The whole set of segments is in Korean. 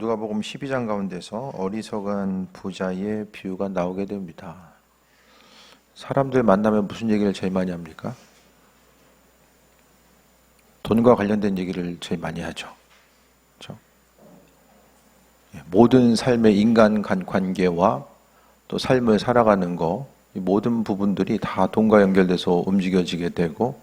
누가복음 12장 가운데서 어리석은 부자의 비유가 나오게 됩니다. 사람들 만나면 무슨 얘기를 제일 많이 합니까? 돈과 관련된 얘기를 제일 많이 하죠. 그렇죠? 모든 삶의 인간 간 관계와 또 삶을 살아가는 거, 이 모든 부분들이 다 돈과 연결돼서 움직여지게 되고,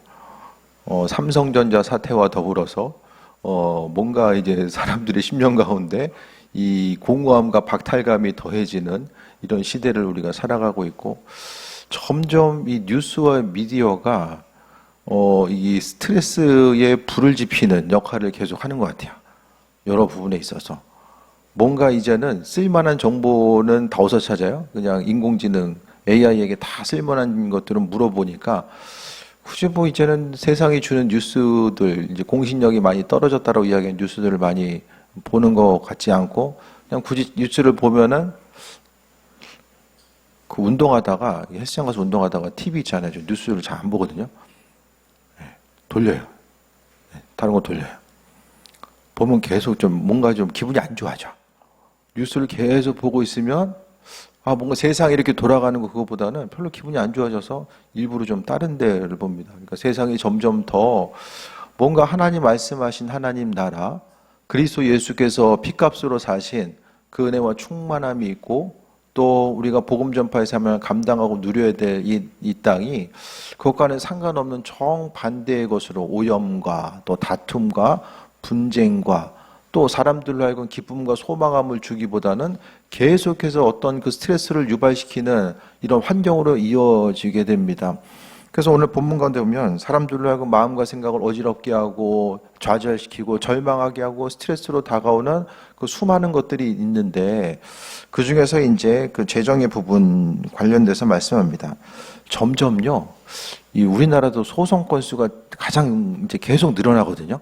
삼성전자 사태와 더불어서 뭔가 이제 사람들의 심령 가운데 이 공허함과 박탈감이 더해지는 이런 시대를 우리가 살아가고 있고, 점점 이 뉴스와 미디어가 이 스트레스에 불을 지피는 역할을 계속 하는 것 같아요. 여러 부분에 있어서. 뭔가 이제는 쓸만한 정보는 다 어디서 찾아요? 그냥 인공지능, AI에게 다 쓸만한 것들은 물어보니까 굳이 뭐 이제는 세상이 주는 뉴스들, 이제 공신력이 많이 떨어졌다고 이야기하는 뉴스들을 많이 보는 것 같지 않고, 그냥 굳이 뉴스를 보면은 그 운동하다가, 헬스장 가서 운동하다가 TV 있잖아요. 저 뉴스를 잘 안 보거든요. 돌려요. 다른 거 돌려요. 보면 계속 좀 뭔가 좀 기분이 안 좋아져. 뉴스를 계속 보고 있으면 뭔가 세상이 이렇게 돌아가는 거 그거보다는 별로 기분이 안 좋아져서 일부러 좀 다른 데를 봅니다. 그러니까 세상이 점점 더 뭔가 하나님 말씀하신 하나님 나라, 그리스도 예수께서 피값으로 사신 그 은혜와 충만함이 있고, 또 우리가 복음 전파의 삶을 감당하고 누려야 될 이 땅이 그것과는 상관없는 정반대의 것으로 오염과 또 다툼과 분쟁과 또 사람들로 하여금 기쁨과 소망함을 주기보다는 계속해서 어떤 그 스트레스를 유발시키는 이런 환경으로 이어지게 됩니다. 그래서 오늘 본문 가운데 보면 사람들로 하여금 마음과 생각을 어지럽게 하고 좌절시키고 절망하게 하고 스트레스로 다가오는 그 수많은 것들이 있는데, 그 중에서 이제 그 재정의 부분 관련돼서 말씀합니다. 점점요, 이 우리나라도 소송 건수가 가장 이제 계속 늘어나거든요.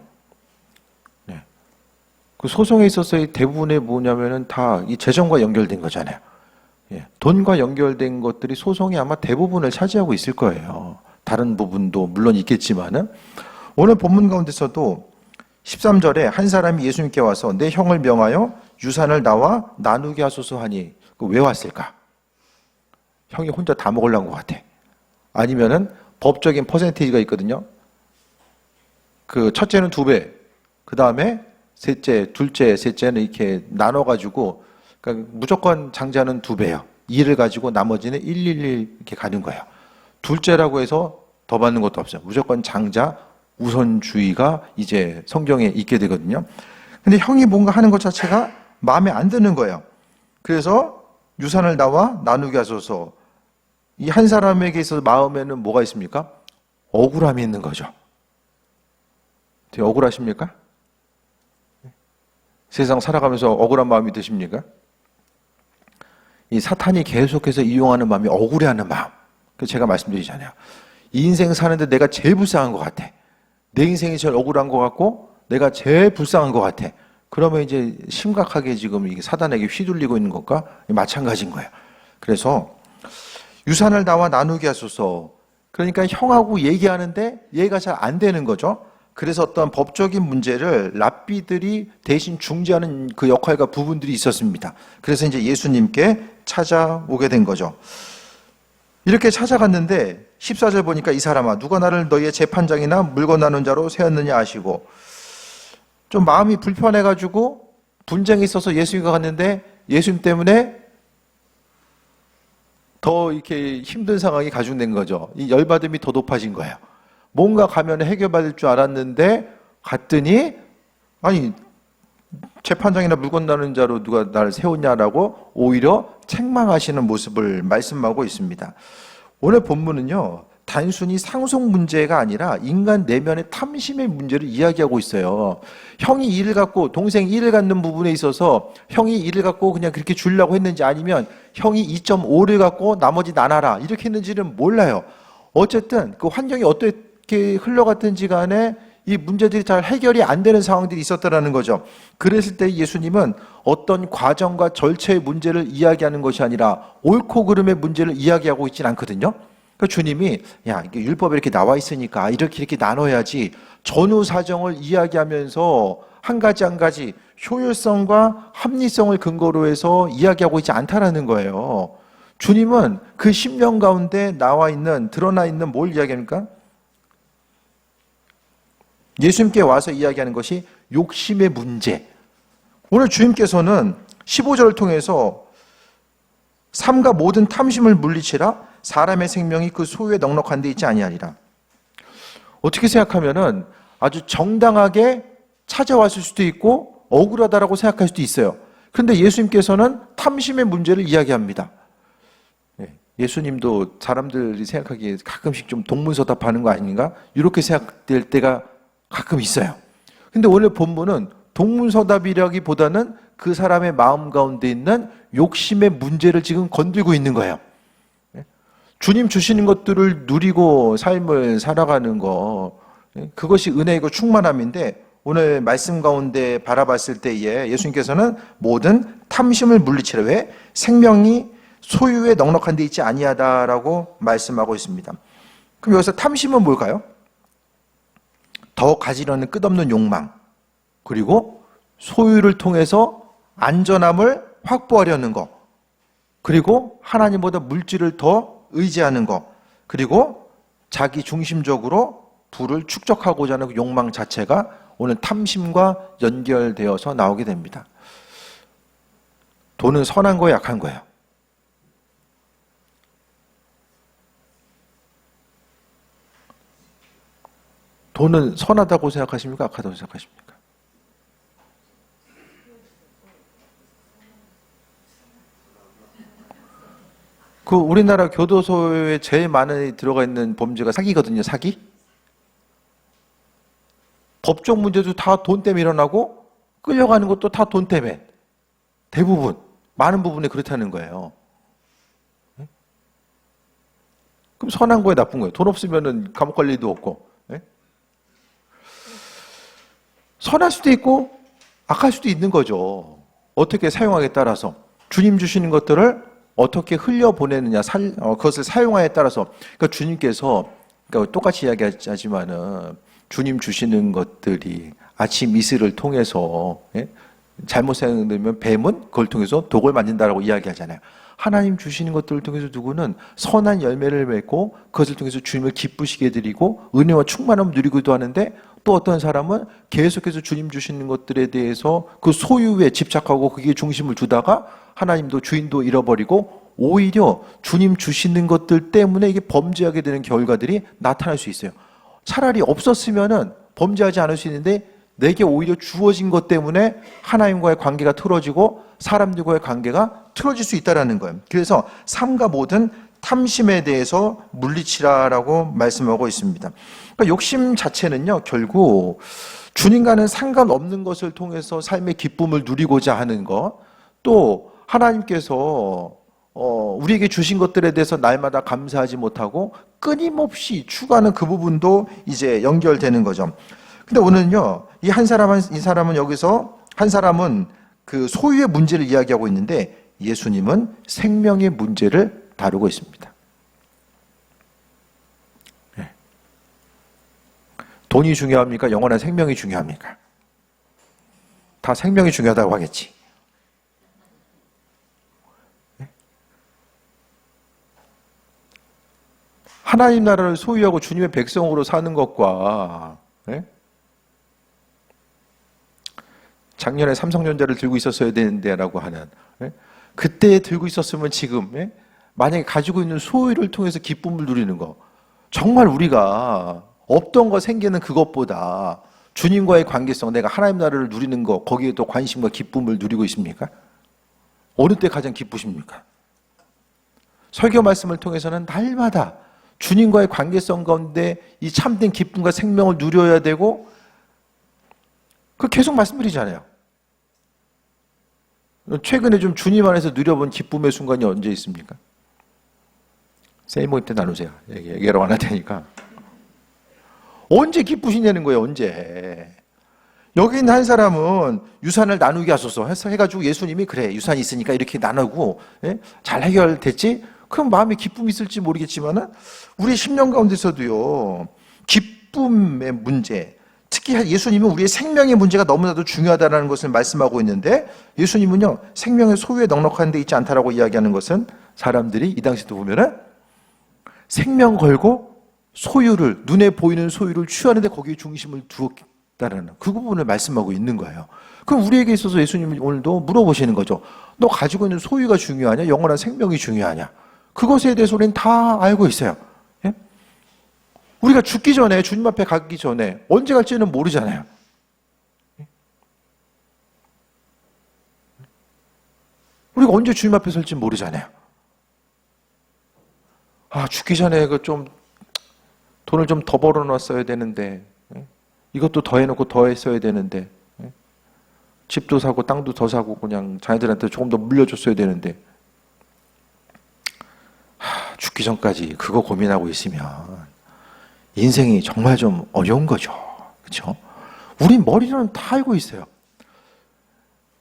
그 소송에 있어서 대부분의 뭐냐면은 다 이 재정과 연결된 거잖아요. 돈과 연결된 것들이 소송이 아마 대부분을 차지하고 있을 거예요. 다른 부분도 물론 있겠지만은, 오늘 본문 가운데서도 13절에 한 사람이 예수님께 와서 내 형을 명하여 유산을 나와 나누게 하소서 하니, 왜 왔을까? 형이 혼자 다 먹으려는 것 같아. 아니면은 법적인 퍼센테이지가 있거든요. 그 첫째는 2배, 그 다음에 셋째, 둘째, 셋째는 이렇게 나눠가지고, 그러니까 무조건 장자는 2배예요. 2를 가지고 나머지는 111 이렇게 가는 거예요. 둘째라고 해서 더 받는 것도 없어요. 무조건 장자 우선주의가 이제 성경에 있게 되거든요. 근데 형이 뭔가 하는 것 자체가 마음에 안 드는 거예요. 그래서 유산을 나와 나누게 하소서. 이 한 사람에게 있어서 마음에는 뭐가 있습니까? 억울함이 있는 거죠. 되게 억울하십니까? 세상 살아가면서 억울한 마음이 드십니까? 이 사탄이 계속해서 이용하는 마음이 억울해하는 마음. 그래서 제가 말씀드리잖아요. 이 인생 사는데 내가 제일 불쌍한 것 같아. 내 인생이 제일 억울한 것 같고 내가 제일 불쌍한 것 같아. 그러면 이제 심각하게 지금 이게 사단에게 휘둘리고 있는 것과 마찬가지인 거예요. 그래서 유산을 나와 나누게 하소서. 그러니까 형하고 얘기하는데 얘가 잘 안 되는 거죠. 그래서 어떤 법적인 문제를 랍비들이 대신 중재하는 그 역할과 부분들이 있었습니다. 그래서 이제 예수님께 찾아오게 된 거죠. 이렇게 찾아갔는데 14절 보니까 이 사람아 누가 나를 너희의 재판장이나 물건 나눈 자로 세웠느냐 하시고, 좀 마음이 불편해가지고 분쟁이 있어서 예수님과 갔는데 예수님 때문에 더 이렇게 힘든 상황이 가중된 거죠. 이 열받음이 더 높아진 거예요. 뭔가 가면 해결받을 줄 알았는데 갔더니 아니 재판장이나 물건 나누는 자로 누가 나를 세웠냐라고 오히려 책망하시는 모습을 말씀하고 있습니다. 오늘 본문은요, 단순히 상속 문제가 아니라 인간 내면의 탐심의 문제를 이야기하고 있어요. 형이 일을 갖고 동생이 일을 갖는 부분에 있어서 형이 일을 갖고 그냥 그렇게 주려고 했는지, 아니면 형이 2.5를 갖고 나머지 나눠라 이렇게 했는지는 몰라요. 어쨌든 그 환경이 어떻게 흘러갔든지 간에 이 문제들이 잘 해결이 안 되는 상황들이 있었다는 거죠. 그랬을 때 예수님은 어떤 과정과 절차의 문제를 이야기하는 것이 아니라 옳고 그름의 문제를 이야기하고 있지는 않거든요. 그러니까 주님이 야, 이게 율법에 이렇게 나와 있으니까 이렇게 나눠야지 전후 사정을 이야기하면서 한 가지 한 가지 효율성과 합리성을 근거로 해서 이야기하고 있지 않다라는 거예요. 주님은 그 심령 가운데 나와 있는, 드러나 있는 뭘 이야기합니까? 예수님께 와서 이야기하는 것이 욕심의 문제. 오늘 주님께서는 15절을 통해서 삼가 모든 탐심을 물리치라 사람의 생명이 그 소유에 넉넉한 데 있지 아니하리라. 어떻게 생각하면은 아주 정당하게 찾아왔을 수도 있고 억울하다라고 생각할 수도 있어요. 그런데 예수님께서는 탐심의 문제를 이야기합니다. 예수님도 사람들이 생각하기에 가끔씩 좀 동문서답하는 거 아닌가? 이렇게 생각될 때가 가끔 있어요. 근데 오늘 본문은 동문서답이라기보다는 그 사람의 마음 가운데 있는 욕심의 문제를 지금 건들고 있는 거예요. 주님 주시는 것들을 누리고 삶을 살아가는 거, 그것이 은혜이고 충만함인데 오늘 말씀 가운데 바라봤을 때에 예수님께서는 모든 탐심을 물리치라. 왜? 생명이 소유에 넉넉한 데 있지 아니하다라고 말씀하고 있습니다. 그럼 여기서 탐심은 뭘까요? 더 가지려는 끝없는 욕망, 그리고 소유를 통해서 안전함을 확보하려는 것, 그리고 하나님보다 물질을 더 의지하는 것, 그리고 자기 중심적으로 부를 축적하고자 하는 그 욕망 자체가 오늘 탐심과 연결되어서 나오게 됩니다. 돈은 선한 거예요, 약한 거예요? 돈은 선하다고 생각하십니까? 악하다고 생각하십니까? 그 우리나라 교도소에 제일 많이 들어가 있는 범죄가 사기거든요, 사기? 법적 문제도 다 돈 때문에 일어나고 끌려가는 것도 다 돈 때문에 대부분 많은 부분에 그렇다는 거예요. 그럼 선한 거에 나쁜 거예요. 돈 없으면은 감옥 갈 일도 없고. 선할 수도 있고 악할 수도 있는 거죠. 어떻게 사용하기에 따라서 주님 주시는 것들을 어떻게 흘려보내느냐, 그것을 사용하에 따라서. 그러니까 주님께서, 그러니까 똑같이 이야기하지만은 주님 주시는 것들이 아침 이슬을 통해서, 잘못 사용되면 뱀은 그걸 통해서 독을 만든다라고 이야기하잖아요. 하나님 주시는 것들을 통해서 누구는 선한 열매를 맺고 그것을 통해서 주님을 기쁘시게 드리고 은혜와 충만함을 누리기도 하는데, 또 어떤 사람은 계속해서 주님 주시는 것들에 대해서 그 소유에 집착하고 그게 중심을 두다가 하나님도 주인도 잃어버리고 오히려 주님 주시는 것들 때문에 이게 범죄하게 되는 결과들이 나타날 수 있어요. 차라리 없었으면은 범죄하지 않을 수 있는데 내게 오히려 주어진 것 때문에 하나님과의 관계가 틀어지고 사람들과의 관계가 틀어질 수 있다는 거예요. 그래서 삼가 모든 탐심에 대해서 물리치라라고 말씀하고 있습니다. 그러니까 욕심 자체는요, 결국 주님과는 상관없는 것을 통해서 삶의 기쁨을 누리고자 하는 것, 또 하나님께서 우리에게 주신 것들에 대해서 날마다 감사하지 못하고 끊임없이 추구하는 그 부분도 이제 연결되는 거죠. 근데 오늘은요, 이 사람은 여기서 한 사람은 그 소유의 문제를 이야기하고 있는데 예수님은 생명의 문제를 다루고 있습니다. 네. 돈이 중요합니까? 영원한 생명이 중요합니까? 다 생명이 중요하다고 하겠지. 네. 하나님 나라를 소유하고 주님의 백성으로 사는 것과, 네? 작년에 삼성전자를 들고 있었어야 되는데 라고 하는, 그때 들고 있었으면 지금 만약에 가지고 있는 소유를 통해서 기쁨을 누리는 거, 정말 우리가 없던 거 생기는 그것보다 주님과의 관계성, 내가 하나님 나라를 누리는 거, 거기에 또 관심과 기쁨을 누리고 있습니까? 어느 때 가장 기쁘십니까? 설교 말씀을 통해서는 날마다 주님과의 관계성 가운데 이 참된 기쁨과 생명을 누려야 되고, 그 계속 말씀드리잖아요. 최근에 좀 주님 안에서 누려본 기쁨의 순간이 언제 있습니까? 세이 모임 때 나누세요. 얘기하러 안 할 테니까. 언제 기쁘시냐는 거예요, 언제. 여기 있는 한 사람은 유산을 나누게 하소서 해가지고 예수님이 그래, 유산이 있으니까 이렇게 나누고, 잘 해결됐지? 그럼 마음에 기쁨이 있을지 모르겠지만은 우리 심령 가운데서도요, 기쁨의 문제, 특히 예수님은 우리의 생명의 문제가 너무나도 중요하다는 것을 말씀하고 있는데, 예수님은요, 생명의 소유에 넉넉한 데 있지 않다라고 이야기하는 것은 사람들이 이 당시도 보면은 생명 걸고 소유를, 눈에 보이는 소유를 취하는데 거기에 중심을 두었다라는 그 부분을 말씀하고 있는 거예요. 그럼 우리에게 있어서 예수님은 오늘도 물어보시는 거죠. 너 가지고 있는 소유가 중요하냐? 영원한 생명이 중요하냐? 그것에 대해서 우리는 다 알고 있어요. 예? 우리가 죽기 전에, 주님 앞에 가기 전에 언제 갈지는 모르잖아요. 우리가 언제 주님 앞에 설지 모르잖아요. 아, 죽기 전에 그 좀 돈을 좀 더 벌어놨어야 되는데, 이것도 더 해놓고 더 했어야 되는데, 집도 사고 땅도 더 사고 그냥 자녀들한테 조금 더 물려줬어야 되는데, 죽기 전까지 그거 고민하고 있으면 인생이 정말 좀 어려운 거죠. 그렇죠? 우리 머리로는 다 알고 있어요.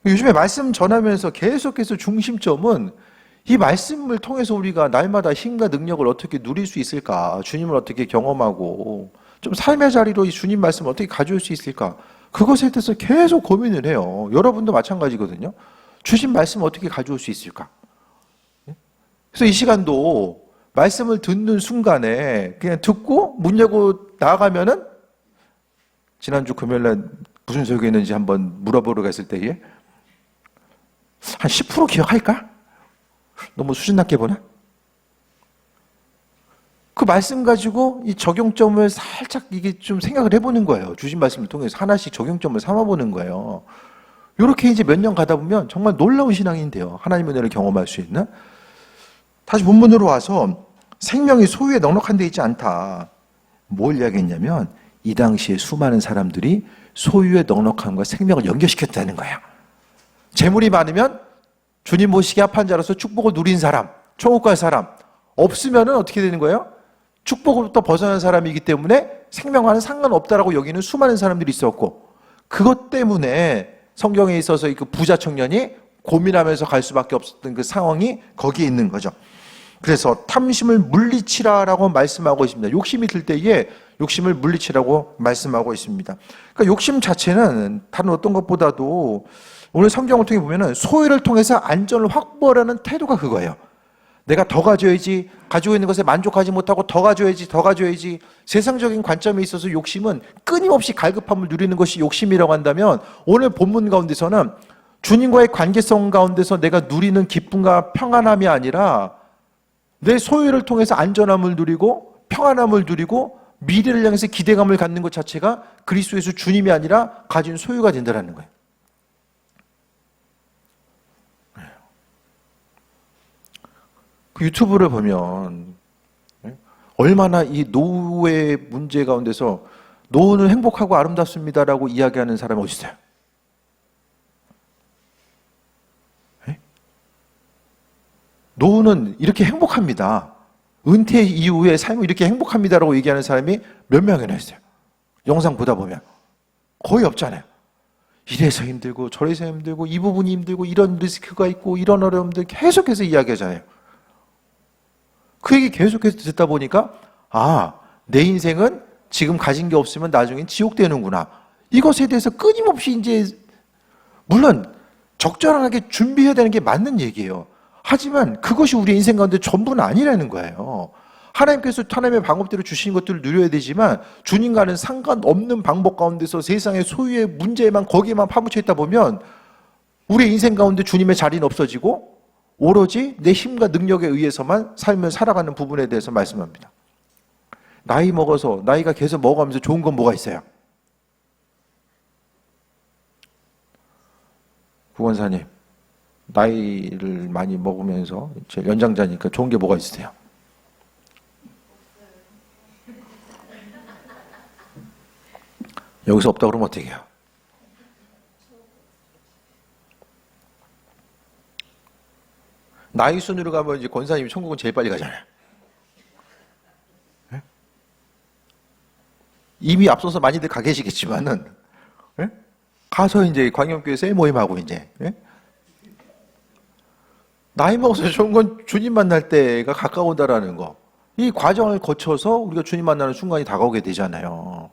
요즘에 말씀 전하면서 계속해서 중심점은 이 말씀을 통해서 우리가 날마다 힘과 능력을 어떻게 누릴 수 있을까? 주님을 어떻게 경험하고 좀 삶의 자리로 이 주님 말씀을 어떻게 가져올 수 있을까? 그것에 대해서 계속 고민을 해요. 여러분도 마찬가지거든요. 주신 말씀을 어떻게 가져올 수 있을까? 그래서 이 시간도 말씀을 듣는 순간에 그냥 듣고 문 열고 나아가면은 지난주 금요일날 무슨 설교 했는지 한번 물어보러 갔을 때에 한 10% 기억할까? 너무 수준 낮게 보나? 그 말씀 가지고 이 적용점을 살짝 이게 좀 생각을 해보는 거예요. 주신 말씀을 통해서 하나씩 적용점을 삼아보는 거예요. 이렇게 이제 몇 년 가다 보면 정말 놀라운 신앙인데요. 하나님의 은혜를 경험할 수 있는. 다시 본문으로 와서 생명이 소유에 넉넉한 데 있지 않다. 뭘 이야기했냐면 이 당시에 수많은 사람들이 소유의 넉넉함과 생명을 연결시켰다는 거예요. 재물이 많으면 주님 모시기 합한 자로서 축복을 누린 사람, 천국 갈 사람. 없으면은 어떻게 되는 거예요? 축복으로부터 벗어난 사람이기 때문에 생명과는 상관없다라고 여기는 수많은 사람들이 있었고, 그것 때문에 성경에 있어서 그 부자 청년이 고민하면서 갈 수밖에 없었던 그 상황이 거기에 있는 거죠. 그래서 탐심을 물리치라라고 말씀하고 있습니다. 욕심이 들 때에 욕심을 물리치라고 말씀하고 있습니다. 그러니까 욕심 자체는 다른 어떤 것보다도 오늘 성경을 통해 보면은 소유를 통해서 안전을 확보하려는 태도가 그거예요. 내가 더 가져야지, 가지고 있는 것에 만족하지 못하고 더 가져야지. 세상적인 관점에 있어서 욕심은 끊임없이 갈급함을 누리는 것이 욕심이라고 한다면, 오늘 본문 가운데서는 주님과의 관계성 가운데서 내가 누리는 기쁨과 평안함이 아니라 내 소유를 통해서 안전함을 누리고 평안함을 누리고 미래를 향해서 기대감을 갖는 것 자체가 그리스도에서 주님이 아니라 가진 소유가 된다는 거예요. 그 유튜브를 보면 얼마나 이 노후의 문제 가운데서 노후는 행복하고 아름답습니다라고 이야기하는 사람이 어디 있어요? 노후는 이렇게 행복합니다. 은퇴 이후의 삶은 이렇게 행복합니다라고 얘기하는 사람이 몇 명이나 있어요? 영상 보다 보면 거의 없잖아요. 이래서 힘들고 저래서 힘들고 이 부분이 힘들고 이런 리스크가 있고 이런 어려움들 계속해서 이야기하잖아요. 그 얘기 계속해서 듣다 보니까 내 인생은 지금 가진 게 없으면 나중엔 지옥 되는구나. 이것에 대해서 끊임없이 이제 물론 적절하게 준비해야 되는 게 맞는 얘기예요. 하지만 그것이 우리 인생 가운데 전부는 아니라는 거예요. 하나님께서 하나님의 방법대로 주신 것들을 누려야 되지만 주님과는 상관없는 방법 가운데서 세상의 소유의 문제에만 거기에만 파묻혀 있다 보면 우리 인생 가운데 주님의 자리는 없어지고 오로지 내 힘과 능력에 의해서만 삶을 살아가는 부분에 대해서 말씀합니다. 나이 먹어서 나이가 계속 먹어가면서 좋은 건 뭐가 있어요? 구원사님, 나이를 많이 먹으면서 연장자니까 좋은 게 뭐가 있으세요? 여기서 없다 그러면 어떻게 해요? 나이 순으로 가면 이제 권사님이 천국은 제일 빨리 가잖아요. 네? 이미 앞서서 많이들 가 계시겠지만은 네? 가서 이제 광영교회 셀 모임하고 이제 네? 나이 먹어서 좋은 건 주님 만날 때가 가까운다라는 거. 이 과정을 거쳐서 우리가 주님 만나는 순간이 다가오게 되잖아요.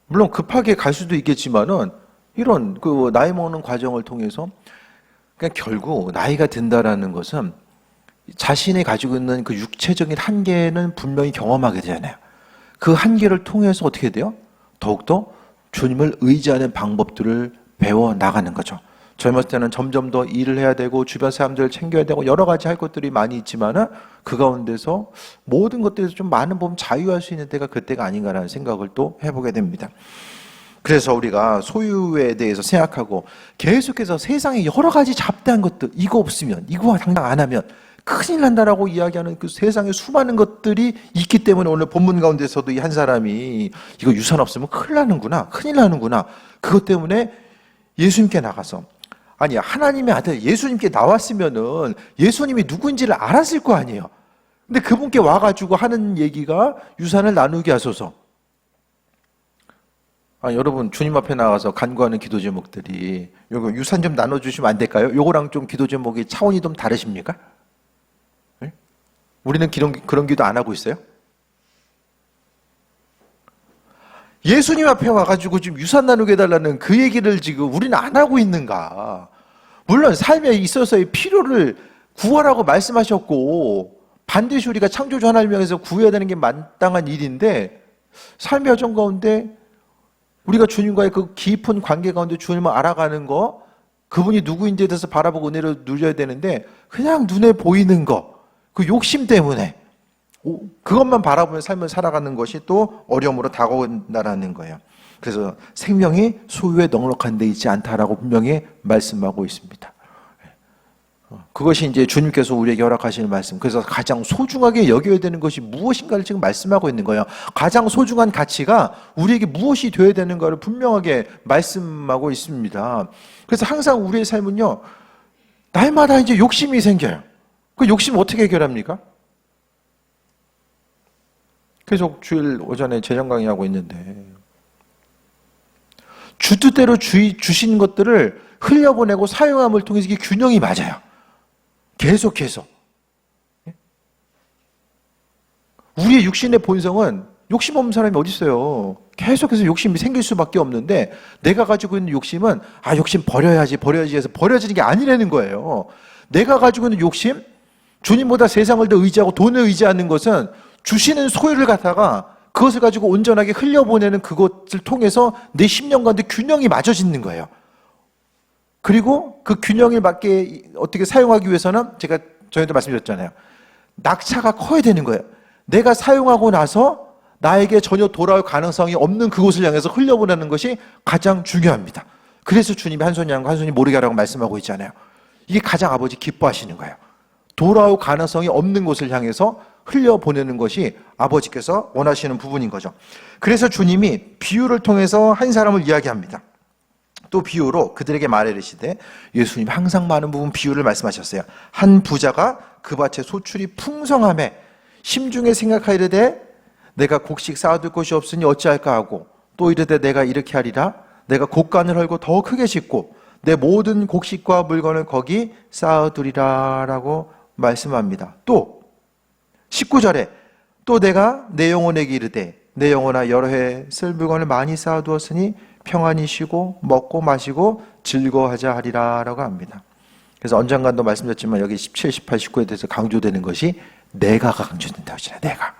물론 급하게 갈 수도 있겠지만은 이런 그 나이 먹는 과정을 통해서 그냥 결국 나이가 든다라는 것은 자신이 가지고 있는 그 육체적인 한계는 분명히 경험하게 되잖아요. 그 한계를 통해서 어떻게 돼요? 더욱더 주님을 의지하는 방법들을 배워 나가는 거죠. 젊었을 때는 점점 더 일을 해야 되고 주변 사람들을 챙겨야 되고 여러 가지 할 것들이 많이 있지만은 그 가운데서 모든 것들에서 좀 많은 부분 자유할 수 있는 때가 그때가 아닌가라는 생각을 또 해보게 됩니다. 그래서 우리가 소유에 대해서 생각하고 계속해서 세상에 여러 가지 잡다한 것들, 이거 없으면, 이거 당장 안 하면 큰일 난다라고 이야기하는 그 세상에 수많은 것들이 있기 때문에 오늘 본문 가운데서도 이 한 사람이 이거 유산 없으면 큰일 나는구나, 큰일 나는구나. 그것 때문에 예수님께 나가서 아니 하나님의 아들 예수님께 나왔으면은 예수님이 누구인지를 알았을 거 아니에요. 근데 그분께 와가지고 하는 얘기가 유산을 나누게 하소서. 여러분 주님 앞에 나가서 간구하는 기도 제목들이 요거 유산 좀 나눠주시면 안 될까요? 요거랑 좀 기도 제목이 차원이 좀 다르십니까? 네? 우리는 그런 기도 안 하고 있어요? 예수님 앞에 와가지고 지금 유산 나누게 해달라는 그 얘기를 지금 우리는 안 하고 있는가? 물론 삶에 있어서의 필요를 구하라고 말씀하셨고 반드시 우리가 창조주 하나님을 향해서 구해야 되는 게 마땅한 일인데 삶의 여정 가운데 우리가 주님과의 그 깊은 관계 가운데 주님을 알아가는 거, 그분이 누구인지에 대해서 바라보고 은혜를 누려야 되는데 그냥 눈에 보이는 거, 그 욕심 때문에 그것만 바라보며 삶을 살아가는 것이 또 어려움으로 다가온다라는 거예요. 그래서 생명이 소유에 넉넉한 데 있지 않다라고 분명히 말씀하고 있습니다. 그것이 이제 주님께서 우리에게 허락하시는 말씀. 그래서 가장 소중하게 여겨야 되는 것이 무엇인가를 지금 말씀하고 있는 거예요. 가장 소중한 가치가 우리에게 무엇이 되어야 되는가를 분명하게 말씀하고 있습니다. 그래서 항상 우리의 삶은요, 날마다 이제 욕심이 생겨요. 그 욕심 어떻게 해결합니까? 계속 주일 오전에 재정 강의하고 있는데 주 뜻대로 주신 것들을 흘려보내고 사용함을 통해서 이게 균형이 맞아요. 계속해서. 우리의 육신의 본성은 욕심 없는 사람이 어디 있어요? 계속해서 욕심이 생길 수밖에 없는데 내가 가지고 있는 욕심은 욕심 버려야지 해서 버려지는 게 아니라는 거예요. 내가 가지고 있는 욕심, 주님보다 세상을 더 의지하고 돈을 의지하는 것은 주시는 소유를 갖다가 그것을 가지고 온전하게 흘려보내는 그것을 통해서 내 10년간도 균형이 맞아지는 거예요. 그리고 그 균형을 맞게 어떻게 사용하기 위해서는 제가 전에도 말씀드렸잖아요. 낙차가 커야 되는 거예요. 내가 사용하고 나서 나에게 전혀 돌아올 가능성이 없는 그곳을 향해서 흘려보내는 것이 가장 중요합니다. 그래서 주님이 한 손이 양과 한 손이 모르게 하라고 말씀하고 있잖아요. 이게 가장 아버지 기뻐하시는 거예요. 돌아올 가능성이 없는 곳을 향해서 흘려보내는 것이 아버지께서 원하시는 부분인 거죠. 그래서 주님이 비유를 통해서 한 사람을 이야기합니다. 또 비유로 그들에게 말해 이르시되, 예수님 항상 많은 부분 비유를 말씀하셨어요. 한 부자가 그 밭에 소출이 풍성함에 심중에 생각하이르되 내가 곡식 쌓아둘 곳이 없으니 어찌할까 하고, 또 이르되 내가 이렇게 하리라, 내가 곡간을 헐고 더 크게 짓고 내 모든 곡식과 물건을 거기 쌓아두리라 라고 말씀합니다. 또 19절에 또 내가 내 영혼에게 이르되 내 영혼아 여러 해 쓸 물건을 많이 쌓아두었으니 평안히 쉬고 먹고 마시고 즐거워하자 하리라 라고 합니다. 그래서 언젠가도 말씀드렸지만 여기 17, 18, 19에 대해서 강조되는 것이 내가가 강조된다고 하잖아요. 내가.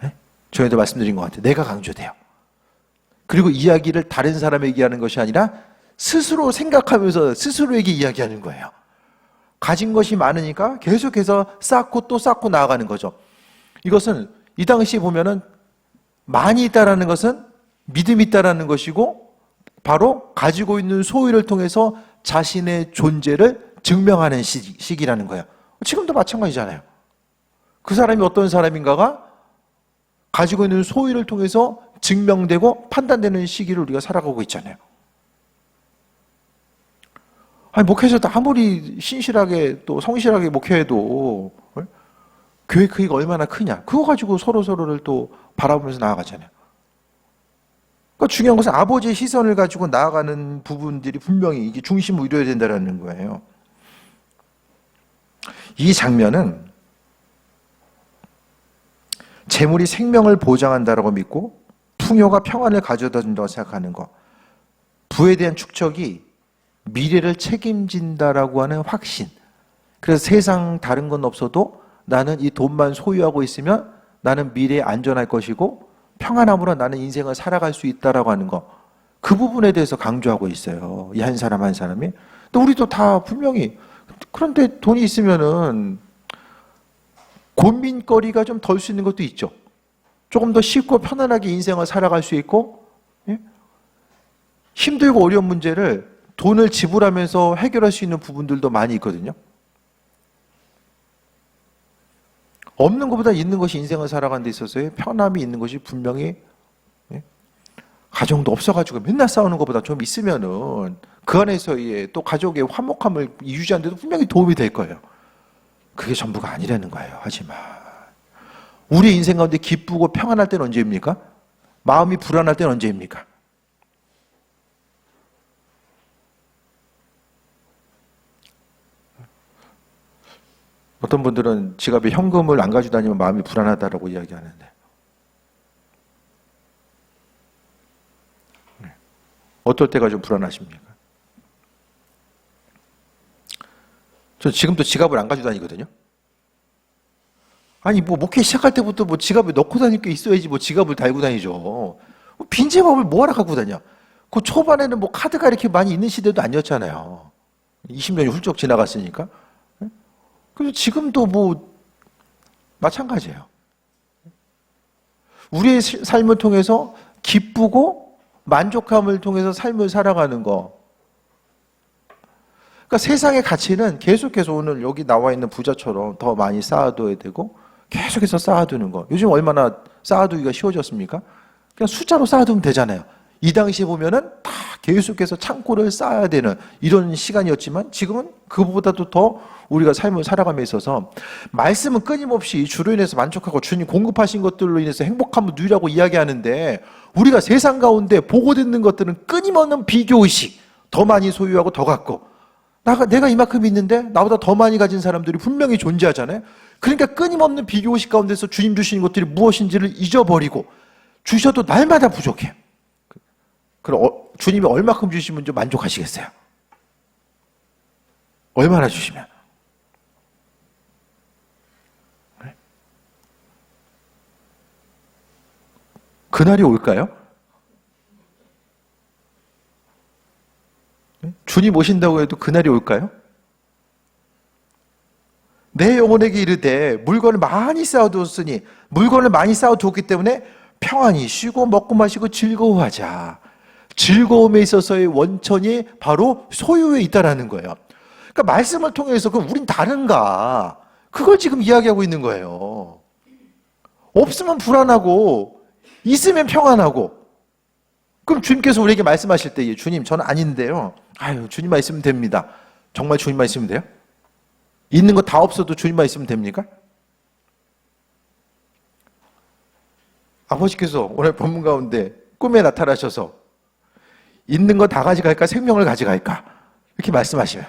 네? 전에도 말씀드린 것 같아요. 내가 강조돼요. 그리고 이야기를 다른 사람에게 하는 것이 아니라 스스로 생각하면서 스스로에게 이야기하는 거예요. 가진 것이 많으니까 계속해서 쌓고 또 쌓고 나아가는 거죠. 이것은 이 당시에 보면은 많이 있다라는 것은 믿음이 있다라는 것이고 바로 가지고 있는 소유를 통해서 자신의 존재를 증명하는 시기라는 거예요. 지금도 마찬가지잖아요. 그 사람이 어떤 사람인가가 가지고 있는 소유를 통해서 증명되고 판단되는 시기를 우리가 살아가고 있잖아요. 목회자도 아무리 신실하게 또 성실하게 목회해도 교회 크기가 얼마나 크냐, 그거 가지고 서로를 또 바라보면서 나아가잖아요. 그러니까 중요한 것은 아버지의 시선을 가지고 나아가는 부분들이 분명히 이게 중심을 이루어야 된다는 거예요. 이 장면은 재물이 생명을 보장한다라고 믿고 풍요가 평안을 가져다 준다고 생각하는 것, 부에 대한 축적이 미래를 책임진다라고 하는 확신. 그래서 세상 다른 건 없어도 나는 이 돈만 소유하고 있으면 나는 미래에 안전할 것이고 평안함으로 나는 인생을 살아갈 수 있다라고 하는 거, 그 부분에 대해서 강조하고 있어요. 이 한 사람 한 사람이. 근데 우리도 다 분명히, 그런데 돈이 있으면은 고민거리가 좀 덜 수 있는 것도 있죠. 조금 더 쉽고 편안하게 인생을 살아갈 수 있고, 예? 힘들고 어려운 문제를 돈을 지불하면서 해결할 수 있는 부분들도 많이 있거든요. 없는 것보다 있는 것이 인생을 살아가는 데 있어서의 편함이 있는 것이 분명히, 예? 가정도 없어가지고 맨날 싸우는 것보다 좀 있으면은 그 안에서의 또 가족의 화목함을 유지하는 데도 분명히 도움이 될 거예요. 그게 전부가 아니라는 거예요. 하지만 우리 인생 가운데 기쁘고 평안할 때는 언제입니까? 마음이 불안할 때는 언제입니까? 어떤 분들은 지갑에 현금을 안 가지고 다니면 마음이 불안하다라고 이야기하는데, 어떨 때가 좀 불안하십니까? 저 지금도 지갑을 안 가지고 다니거든요. 아니 뭐 목회 시작할 때부터 뭐 지갑에 넣고 다닐 게 있어야지 뭐 지갑을 달고 다니죠. 빈 지갑을 뭐하러 갖고 다녀? 그 초반에는 뭐 카드가 이렇게 많이 있는 시대도 아니었잖아요. 20년이 훌쩍 지나갔으니까. 그래서 지금도 뭐 마찬가지예요. 우리의 삶을 통해서 기쁘고 만족함을 통해서 삶을 살아가는 거. 그러니까 세상의 가치는 계속해서 오늘 여기 나와 있는 부자처럼 더 많이 쌓아둬야 되고 계속해서 쌓아두는 거. 요즘 얼마나 쌓아두기가 쉬워졌습니까? 그냥 숫자로 쌓아두면 되잖아요. 이 당시에 보면은 다 계속해서 창고를 쌓아야 되는 이런 시간이었지만 지금은 그보다도 더 우리가 삶을 살아감에 있어서 말씀은 끊임없이 주로 인해서 만족하고 주님 공급하신 것들로 인해서 행복함을 누리라고 이야기하는데, 우리가 세상 가운데 보고 듣는 것들은 끊임없는 비교의식, 더 많이 소유하고 더 갖고, 내가 이만큼 있는데 나보다 더 많이 가진 사람들이 분명히 존재하잖아요. 그러니까 끊임없는 비교의식 가운데서 주님 주시는 것들이 무엇인지를 잊어버리고, 주셔도 날마다 부족해. 그럼 주님이 얼마큼 주시면 좀 만족하시겠어요? 얼마나 주시면? 그날이 올까요? 주님 오신다고 해도 그날이 올까요? 내 영혼에게 이르되 물건을 많이 쌓아두었으니, 물건을 많이 쌓아두었기 때문에 평안히 쉬고 먹고 마시고 즐거워하자. 즐거움에 있어서의 원천이 바로 소유에 있다라는 거예요. 그러니까 말씀을 통해서 그럼 우린 다른가? 그걸 지금 이야기하고 있는 거예요. 없으면 불안하고 있으면 평안하고. 그럼 주님께서 우리에게 말씀하실 때, 주님 저는 아닌데요. 아유, 주님만 있으면 됩니다. 정말 주님만 있으면 돼요? 있는 거 다 없어도 주님만 있으면 됩니까? 아버지께서 오늘 본문 가운데 꿈에 나타나셔서 있는 거 다 가져갈까? 생명을 가져갈까? 이렇게 말씀하시면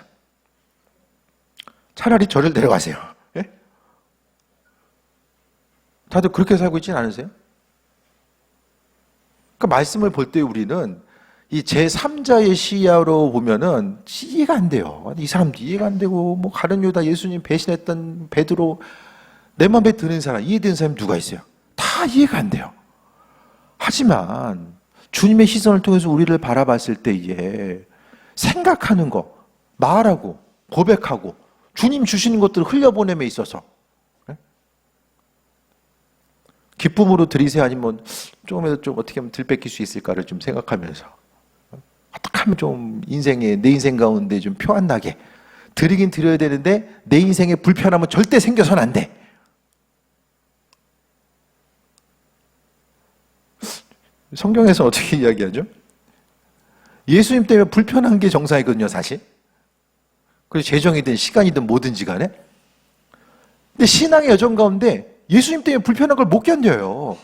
차라리 저를 데려가세요. 예? 다들 그렇게 살고 있지는 않으세요? 그러니까 말씀을 볼 때 우리는 이 제3자의 시야로 보면은 이해가 안 돼요. 이 사람도 이해가 안 되고, 뭐 가룟 유다, 예수님 배신했던 베드로, 내 마음에 드는 사람, 이해되는 사람이 누가 있어요? 다 이해가 안 돼요. 하지만 주님의 시선을 통해서 우리를 바라봤을 때에 생각하는 거, 말하고 고백하고 주님 주시는 것들을 흘려보냄에 있어서 기쁨으로 드리세요? 아니면 조금이라도 좀 어떻게 하면 들 뺏길 수 있을까를 좀 생각하면서 어떻게 하면 좀 내 인생 가운데 좀 평안나게 드리긴 드려야 되는데 내 인생에 불편함은 절대 생겨서는 안 돼. 성경에서 어떻게 이야기하죠? 예수님 때문에 불편한 게 정상이거든요, 사실. 그래서 재정이든 시간이든 뭐든지 간에. 근데 신앙의 여정 가운데 예수님 때문에 불편한 걸 못 견뎌요.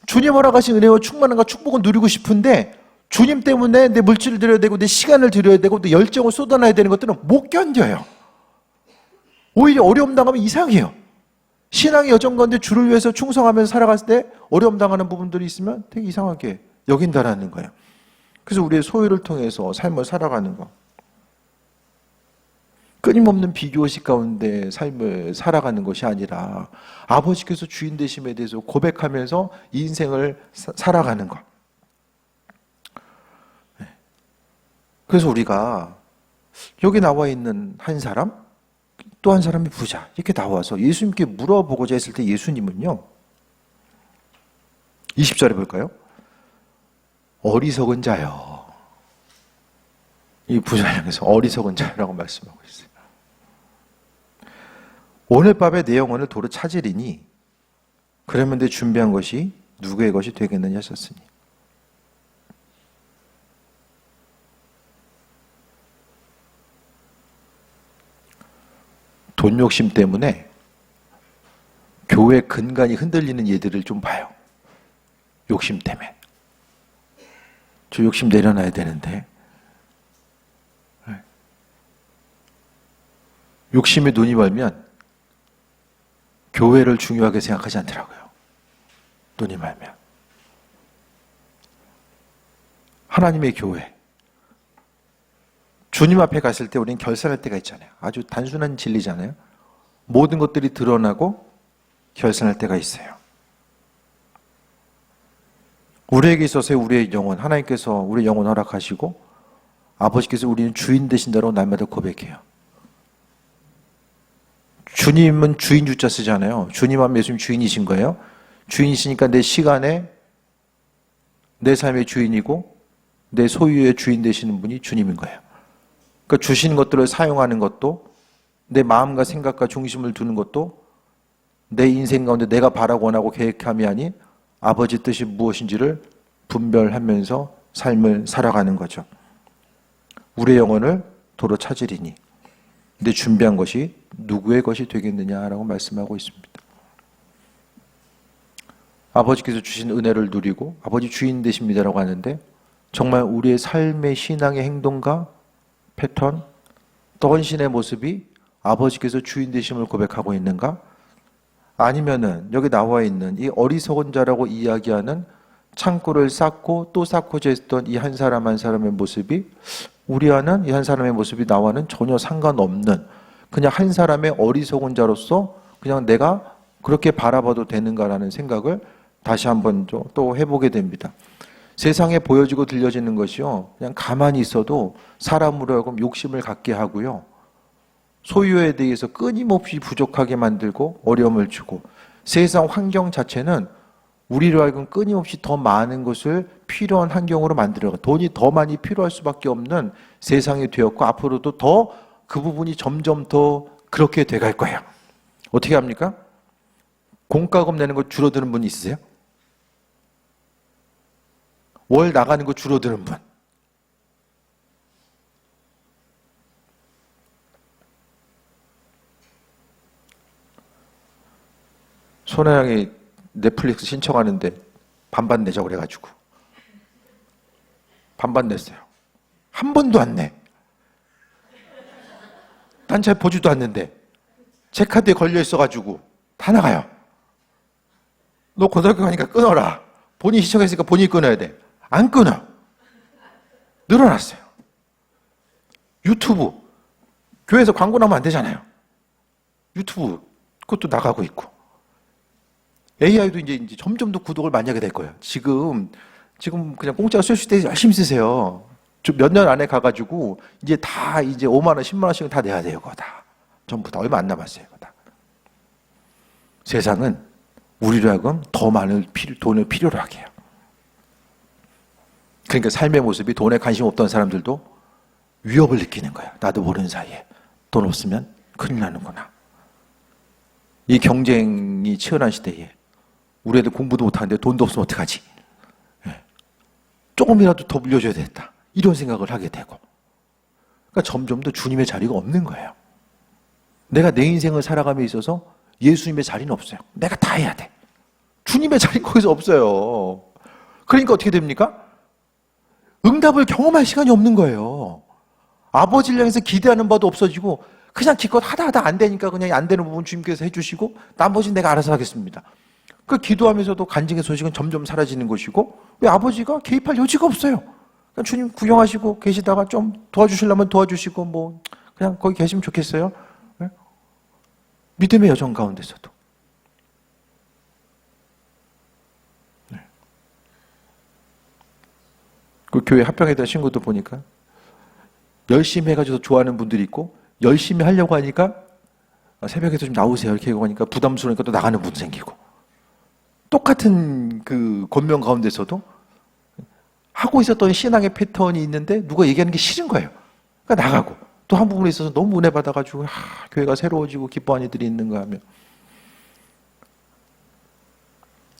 주님 허락하신 은혜와 충만함과 축복을 누리고 싶은데 주님 때문에 내 물질을 드려야 되고 내 시간을 드려야 되고 내 열정을 쏟아놔야 되는 것들은 못 견뎌요. 오히려 어려움 당하면 이상해요. 신앙의 여정 가운데 주를 위해서 충성하면서 살아갔을 때 어려움 당하는 부분들이 있으면 되게 이상하게 여긴다라는 거예요. 그래서 우리의 소유를 통해서 삶을 살아가는 거. 끊임없는 비교의식 가운데 삶을 살아가는 것이 아니라 아버지께서 주인 되심에 대해서 고백하면서 인생을 살아가는 것. 그래서 우리가 여기 나와 있는 한 사람, 또 한 사람이 부자 이렇게 나와서 예수님께 물어보고자 했을 때 예수님은요 20절에 볼까요? 어리석은 자요. 이 부자를 향해서 어리석은 자라고 말씀하고 있어요. 오늘 밤에 내 영혼을 도로 찾으리니 그러면 내 준비한 것이 누구의 것이 되겠느냐 하셨으니. 돈 욕심 때문에 교회 근간이 흔들리는 예들을 좀 봐요. 욕심 때문에. 저 욕심 내려놔야 되는데 욕심에 눈이 멀면 교회를 중요하게 생각하지 않더라고요. 눈이 멀면. 하나님의 교회. 주님 앞에 갔을 때 우리는 결산할 때가 있잖아요. 아주 단순한 진리잖아요. 모든 것들이 드러나고 결산할 때가 있어요. 우리에게 있어서의 우리의 영혼, 하나님께서 우리의 영혼 허락하시고 아버지께서 우리는 주인 되신다고 날마다 고백해요. 주님은 주인 주자 쓰잖아요. 주님 하면 예수님 주인이신 거예요. 주인이시니까 내 시간에 내 삶의 주인이고 내 소유의 주인 되시는 분이 주님인 거예요. 그러니까 주신 것들을 사용하는 것도 내 마음과 생각과 중심을 두는 것도 내 인생 가운데 내가 바라고 원하고 계획함이 아닌 아버지 뜻이 무엇인지를 분별하면서 삶을 살아가는 거죠. 우리의 영혼을 도로 찾으리니 내 준비한 것이 누구의 것이 되겠느냐라고 말씀하고 있습니다. 아버지께서 주신 은혜를 누리고 아버지 주인 되십니다라고 하는데 정말 우리의 삶의 신앙의 행동과 패턴, 또 헌신의 모습이 아버지께서 주인 되심을 고백하고 있는가? 아니면은 여기 나와 있는 이 어리석은 자라고 이야기하는 창고를 쌓고 또 쌓고자 했던 이 한 사람 한 사람의 모습이 우리와는 이 한 사람의 모습이 나와는 전혀 상관없는 그냥 한 사람의 어리석은 자로서 그냥 내가 그렇게 바라봐도 되는가라는 생각을 다시 한번 또 해보게 됩니다. 세상에 보여지고 들려지는 것이요 그냥 가만히 있어도 사람으로 하여금 욕심을 갖게 하고요 소유에 대해서 끊임없이 부족하게 만들고 어려움을 주고 세상 환경 자체는 우리로 하여금 끊임없이 더 많은 것을 필요한 환경으로 만들어가 돈이 더 많이 필요할 수밖에 없는 세상이 되었고 앞으로도 더 그 부분이 점점 더 그렇게 돼갈 거예요. 어떻게 합니까? 공과금 내는 거 줄어드는 분 있으세요? 월 나가는 거 줄어드는 분. 손아영이 넷플릭스 신청하는데 반반 내자고 그래가지고 반반 냈어요. 한 번도 안 내. 난 잘 보지도 않는데 제 카드에 걸려 있어가지고 다 나가요. 너 고등학교 가니까 끊어라. 본인이 신청했으니까 본인이 끊어야 돼. 안 끊어. 늘어났어요. 유튜브 교회에서 광고 나오면 안 되잖아요. 유튜브 그것도 나가고 있고 AI도 이제 점점 더 구독을 많이 하게 될 거예요. 지금 그냥 공짜로 쓸 수 있을 때 열심히 쓰세요. 몇 년 안에 가가지고 이제 다 이제 5만 원, 10만 원씩은 다 내야 돼요. 그거 다 전부 다 얼마 안 남았어요. 그거 다. 세상은 우리로 하여금 더 많은 돈을 필요로 하게 해요. 그러니까 삶의 모습이 돈에 관심 없던 사람들도 위협을 느끼는 거야. 나도 모르는 사이에 돈 없으면 큰일 나는구나. 이 경쟁이 치열한 시대에 우리 애들 공부도 못하는데 돈도 없으면 어떡하지? 조금이라도 더 물려줘야 되겠다. 이런 생각을 하게 되고 그러니까 점점 더 주님의 자리가 없는 거예요. 내가 내 인생을 살아감에 있어서 예수님의 자리는 없어요. 내가 다 해야 돼. 주님의 자리는 거기서 없어요. 그러니까 어떻게 됩니까? 응답을 경험할 시간이 없는 거예요. 아버지를 향해서 기대하는 바도 없어지고 그냥 기껏 하다 안 되니까 그냥 안 되는 부분 주님께서 해주시고 나머지는 내가 알아서 하겠습니다. 그 기도하면서도 간증의 소식은 점점 사라지는 것이고 왜 아버지가 개입할 여지가 없어요. 그냥 주님 구경하시고 계시다가 좀 도와주시려면 도와주시고 뭐 그냥 거기 계시면 좋겠어요. 네? 믿음의 여정 가운데서도. 네. 그 교회 합병했던 친구도 보니까 열심히 해가지고 좋아하는 분들이 있고 열심히 하려고 하니까 새벽에도 좀 나오세요 이렇게 하니까 부담스러우니까 또 나가는 분 생기고 똑같은 그 권면 가운데서도 하고 있었던 신앙의 패턴이 있는데 누가 얘기하는 게 싫은 거예요. 그러니까 나가고 또 한 부분에 있어서 너무 은혜 받아가지고 교회가 새로워지고 기뻐하는 이들이 있는가 하며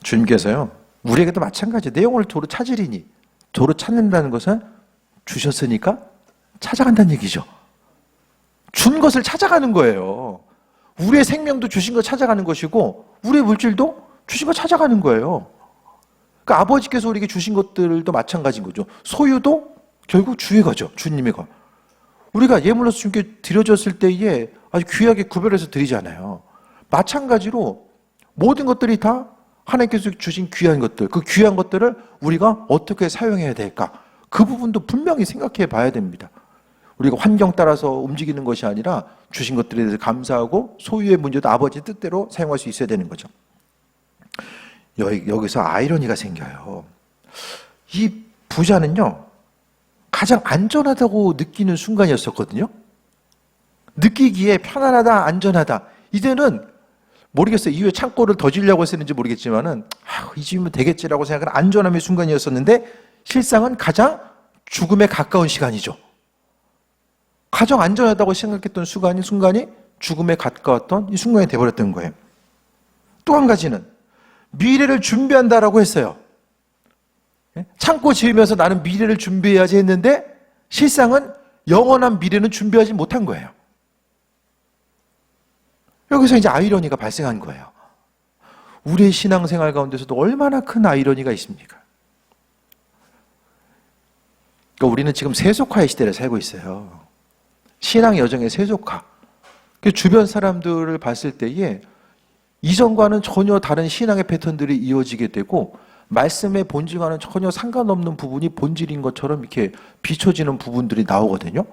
주님께서요 우리에게도 마찬가지 내용을 도로 찾으리니 도로 찾는다는 것은 주셨으니까 찾아간다는 얘기죠. 준 것을 찾아가는 거예요. 우리의 생명도 주신 거 찾아가는 것이고 우리의 물질도 주신 거 찾아가는 거예요. 그러니까 아버지께서 우리에게 주신 것들도 마찬가지인 거죠. 소유도 결국 주의 거죠. 주님의 거. 우리가 예물로서 주님께 드려졌을 때에 아주 귀하게 구별해서 드리잖아요. 마찬가지로 모든 것들이 다 하나님께서 주신 귀한 것들, 그 귀한 것들을 우리가 어떻게 사용해야 될까? 그 부분도 분명히 생각해 봐야 됩니다. 우리가 환경 따라서 움직이는 것이 아니라 주신 것들에 대해서 감사하고 소유의 문제도 아버지 뜻대로 사용할 수 있어야 되는 거죠. 여기서 아이러니가 생겨요. 이 부자는요, 가장 안전하다고 느끼는 순간이었었거든요. 느끼기에 편안하다, 안전하다. 이제는 모르겠어요. 이후에 창고를 더 지려고 했었는지 모르겠지만은, 이 집이면 되겠지라고 생각하는 안전함의 순간이었었는데, 실상은 가장 죽음에 가까운 시간이죠. 가장 안전하다고 생각했던 순간이 죽음에 가까웠던 이 순간이 되어버렸던 거예요. 또 한 가지는 미래를 준비한다라고 했어요. 창고 지으면서 나는 미래를 준비해야지 했는데 실상은 영원한 미래는 준비하지 못한 거예요. 여기서 이제 아이러니가 발생한 거예요. 우리의 신앙생활 가운데서도 얼마나 큰 아이러니가 있습니까? 그러니까 우리는 지금 세속화의 시대를 살고 있어요. 신앙 여정의 세속화. 주변 사람들을 봤을 때에 이전과는 전혀 다른 신앙의 패턴들이 이어지게 되고 말씀의 본질과는 전혀 상관없는 부분이 본질인 것처럼 이렇게 비춰지는 부분들이 나오거든요.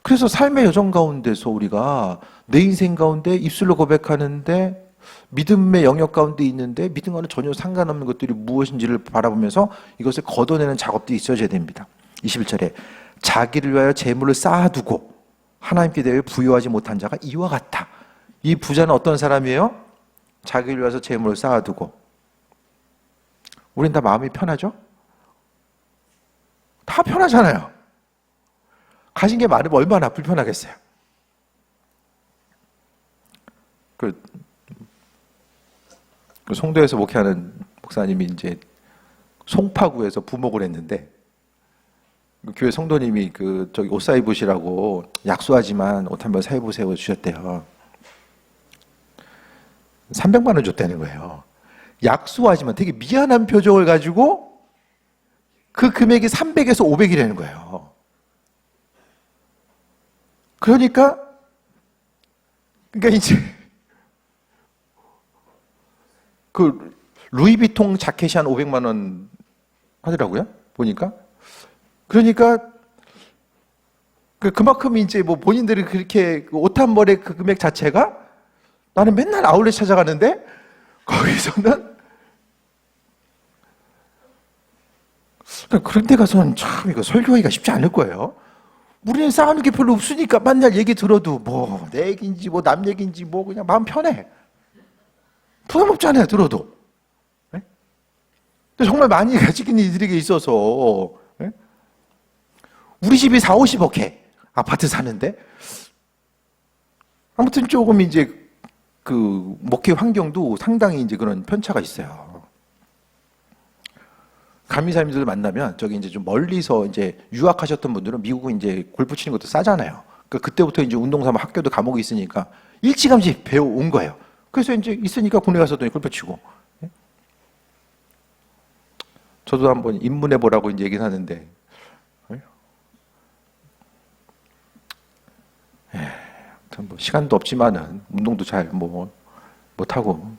그래서 삶의 여정 가운데서 우리가 내 인생 가운데 입술로 고백하는데 믿음의 영역 가운데 있는데 믿음과는 전혀 상관없는 것들이 무엇인지를 바라보면서 이것을 걷어내는 작업도 있어야 됩니다. 21절에 자기를 위하여 재물을 쌓아두고 하나님께 대해 부여하지 못한 자가 이와 같아. 이 부자는 어떤 사람이에요? 자기를 위해서 재물을 쌓아두고. 우린 다 마음이 편하죠? 다 편하잖아요. 가진 게 많으면 얼마나 불편하겠어요. 그 송도에서 목회하는 목사님이 이제 송파구에서 부목을 했는데 교회 성도님이 저기 옷 사 입으시라고 약소하지만 옷 한번 사 입으세요 주셨대요. 300만 원 줬다는 거예요. 약소하지만 되게 미안한 표정을 가지고 그 금액이 300에서 500이라는 거예요. 그러니까 이제 그 루이비통 자켓이 한 500만 원 하더라고요. 보니까. 그러니까 그만큼 이제 뭐 본인들이 그렇게 옷 한 벌의 그 금액 자체가 나는 맨날 아울렛 찾아가는데 거기서는 그런 데 가서는 참 이거 설교하기가 쉽지 않을 거예요. 우리는 쌓아놓은 게 별로 없으니까 맨날 얘기 들어도 뭐 내 얘기인지 뭐 남 얘기인지 뭐 그냥 마음 편해. 부담 없잖아요, 들어도. 네? 근데 정말 많이 가지고 있는 이들에게 있어서 네? 우리 집이 4, 50억 해. 아파트 사는데. 아무튼 조금 이제 그 목회 환경도 상당히 이제 그런 편차가 있어요. 감리사님들 만나면 저기 이제 좀 멀리서 이제 유학하셨던 분들은 미국은 이제 골프 치는 것도 싸잖아요. 그러니까 그때부터 이제 운동삼아 학교도 감옥이 있으니까 일찌감치 배워온 거예요. 그래서 이제 있으니까 군에 가서도 골프 치고. 저도 한번 입문해 보라고 이제 얘기는 하는데 뭐 시간도 없지만은 운동도 잘 못하고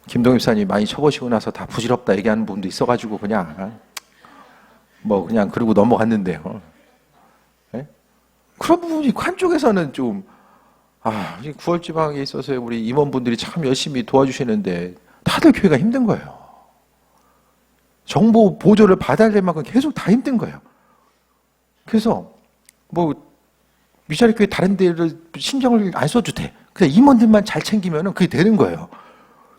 김동엽 사님이 많이 쳐보시고 나서 다 부질없다 얘기하는 부분도 있어가지고 그냥 그러고 넘어갔는데요. 네? 그런 부분이 한쪽에서는 좀 9월 지방에 있어서 우리 임원분들이 참 열심히 도와주시는데 다들 교회가 힘든 거예요. 정보 보조를 받아야 될 만큼 계속 다 힘든 거예요. 그래서 미자리 교회 다른 데를 신경을 안 써도 돼. 그냥 임원들만 잘 챙기면은 그게 되는 거예요.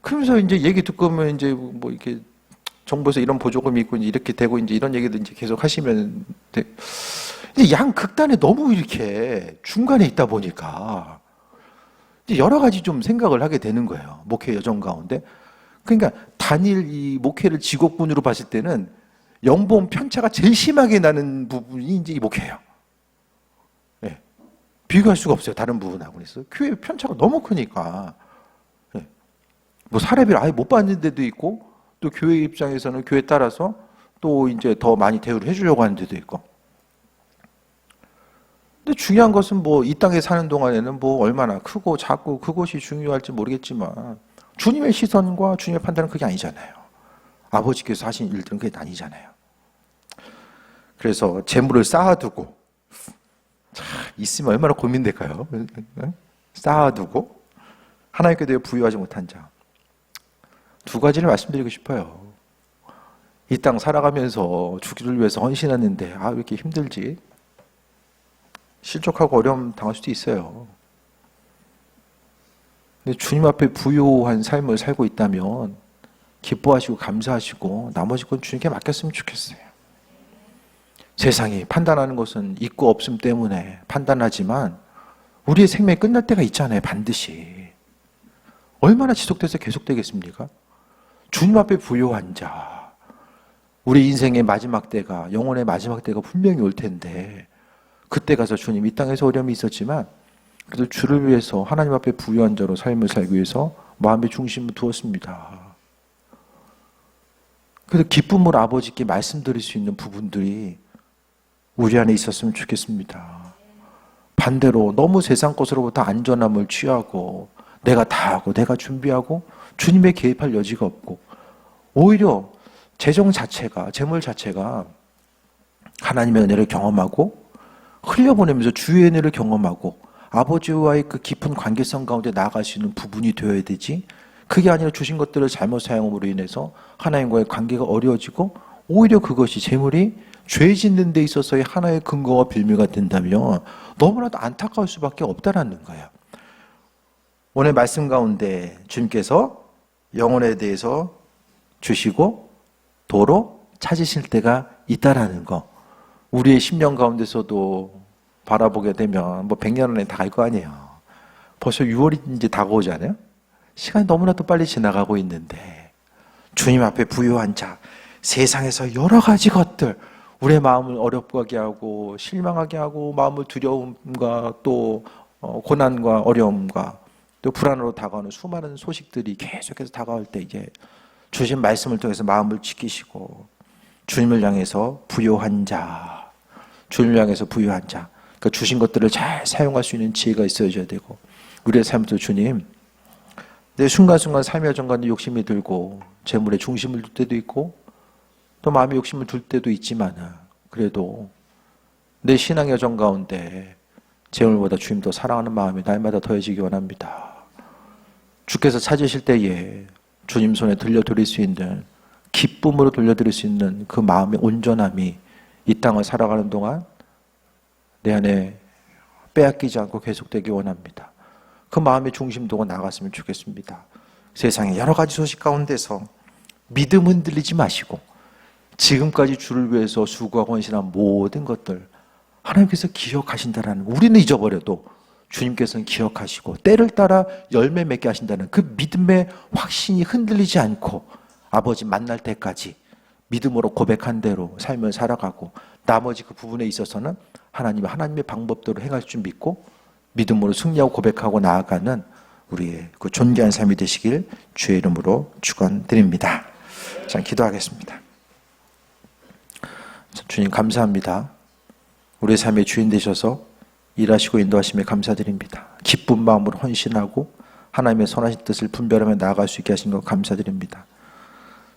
그러면서 이제 얘기 듣고 보면 이제 이렇게 정부에서 이런 보조금이 있고 이렇게 되고 이제 이런 얘기도 이제 계속 하시면 돼. 근데 양 극단에 너무 이렇게 중간에 있다 보니까 이제 여러 가지 좀 생각을 하게 되는 거예요. 목회 여정 가운데. 그러니까 단일 이 목회를 직업군으로 봤을 때는 연봉 편차가 제일 심하게 나는 부분이 이제 이 목회예요. 네. 비교할 수가 없어요. 다른 부분하고는 있어요. 교회 편차가 너무 크니까. 네. 사례비를 아예 못 받는 데도 있고, 또 교회 입장에서는 교회 따라서 또 이제 더 많이 대우를 해주려고 하는 데도 있고. 근데 중요한 것은 이 땅에 사는 동안에는 얼마나 크고 작고 그것이 중요할지 모르겠지만, 주님의 시선과 주님의 판단은 그게 아니잖아요. 아버지께서 하신 일들은 그게 아니잖아요. 그래서 재물을 쌓아두고, 있으면 얼마나 고민될까요? 쌓아두고 하나님께 대해 부유하지 못한 자. 두 가지를 말씀드리고 싶어요. 이 땅 살아가면서 주기를 위해서 헌신했는데 왜 이렇게 힘들지? 실족하고 어려움 당할 수도 있어요. 근데 주님 앞에 부유한 삶을 살고 있다면 기뻐하시고 감사하시고 나머지 건 주님께 맡겼으면 좋겠어요. 세상이 판단하는 것은 있고 없음 때문에 판단하지만 우리의 생명이 끝날 때가 있잖아요. 반드시. 얼마나 지속돼서 계속되겠습니까? 주님 앞에 부유한 자. 우리 인생의 마지막 때가, 영혼의 마지막 때가 분명히 올 텐데 그때 가서 주님 이 땅에서 어려움이 있었지만 그래도 주를 위해서 하나님 앞에 부유한 자로 삶을 살기 위해서 마음의 중심을 두었습니다. 그래서 기쁨으로 아버지께 말씀드릴 수 있는 부분들이 우리 안에 있었으면 좋겠습니다. 반대로 너무 세상 것으로부터 안전함을 취하고 내가 다 하고 내가 준비하고 주님의 개입할 여지가 없고 오히려 재정 자체가, 재물 자체가 하나님의 은혜를 경험하고 흘려보내면서 주의 은혜를 경험하고 아버지와의 그 깊은 관계성 가운데 나아갈 수 있는 부분이 되어야 되지, 그게 아니라 주신 것들을 잘못 사용함으로 인해서 하나님과의 관계가 어려워지고 오히려 그것이 재물이 죄 짓는 데 있어서의 하나의 근거와 빌미가 된다면 너무나도 안타까울 수밖에 없다라는 거예요. 오늘 말씀 가운데 주님께서 영혼에 대해서 주시고 도로 찾으실 때가 있다라는 거, 우리의 심령 가운데서도 바라보게 되면 100년 안에 다 갈 거 아니에요. 벌써 6월이 이제 다가오잖아요. 시간이 너무나도 빨리 지나가고 있는데 주님 앞에 부유한 자, 세상에서 여러 가지 것들 우리의 마음을 어렵게 하고 실망하게 하고 마음을 두려움과 또 고난과 어려움과 또 불안으로 다가오는 수많은 소식들이 계속해서 다가올 때 이제 주신 말씀을 통해서 마음을 지키시고 주님을 향해서 부유한 자, 주님을 향해서 부유한 자, 그러니까 주신 것들을 잘 사용할 수 있는 지혜가 있어야 되고, 우리의 삶도 주님, 내 순간순간 삶의 여정가운데 욕심이 들고 재물에 중심을 둘 때도 있고 또 마음의 욕심을 둘 때도 있지만 그래도 내 신앙 여정 가운데 재물보다 주님 더 사랑하는 마음이 날마다 더해지기 원합니다. 주께서 찾으실 때에 주님 손에 들려드릴 수 있는, 기쁨으로 돌려드릴 수 있는 그 마음의 온전함이 이 땅을 살아가는 동안 내 안에 빼앗기지 않고 계속되기 원합니다. 그 마음의 중심도가 나갔으면 좋겠습니다. 세상에 여러 가지 소식 가운데서 믿음 흔들리지 마시고 지금까지 주를 위해서 수고하고 헌신한 모든 것들 하나님께서 기억하신다라는 거, 우리는 잊어버려도 주님께서는 기억하시고 때를 따라 열매 맺게 하신다는 그 믿음의 확신이 흔들리지 않고 아버지 만날 때까지 믿음으로 고백한 대로 삶을 살아가고 나머지 그 부분에 있어서는 하나님의 방법대로 행할 줄 믿고 믿음으로 승리하고 고백하고 나아가는 우리의 그 존귀한 삶이 되시길 주의 이름으로 축원드립니다. 자, 기도하겠습니다. 주님 감사합니다. 우리의 삶의 주인 되셔서 일하시고 인도하심에 감사드립니다. 기쁜 마음으로 헌신하고 하나님의 선하신 뜻을 분별하며 나아갈 수 있게 하신 것 감사드립니다.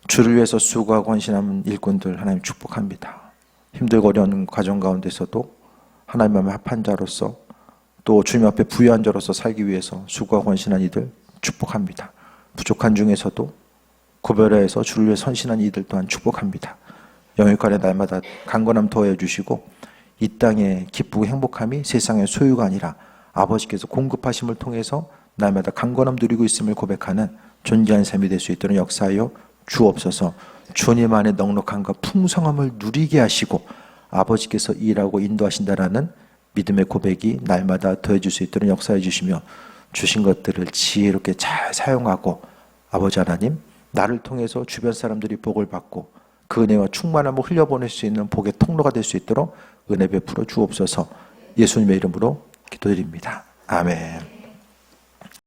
주를 위해서 수고하고 헌신하는 일꾼들 하나님 축복합니다. 힘들고 어려운 과정 가운데서도 하나님 앞에 합한 자로서 또 주님 앞에 부유한 자로서 살기 위해서 수고하고 헌신한 이들 축복합니다. 부족한 중에서도 구별해서 주를 위해 헌신한 이들 또한 축복합니다. 영육간에 날마다 강건함 더해 주시고 이 땅의 기쁘고 행복함이 세상의 소유가 아니라 아버지께서 공급하심을 통해서 날마다 강건함 누리고 있음을 고백하는 존귀한 삶이 될 수 있도록 역사하여 주옵소서. 주님 안에 넉넉함과 풍성함을 누리게 하시고 아버지께서 일하고 인도하신다라는 믿음의 고백이 날마다 더해질 수 있도록 역사해 주시며 주신 것들을 지혜롭게 잘 사용하고 아버지 하나님 나를 통해서 주변 사람들이 복을 받고 그 은혜와 충만함을 흘려보낼 수 있는 복의 통로가 될 수 있도록 은혜 베풀어 주옵소서. 예수님의 이름으로 기도드립니다. 아멘.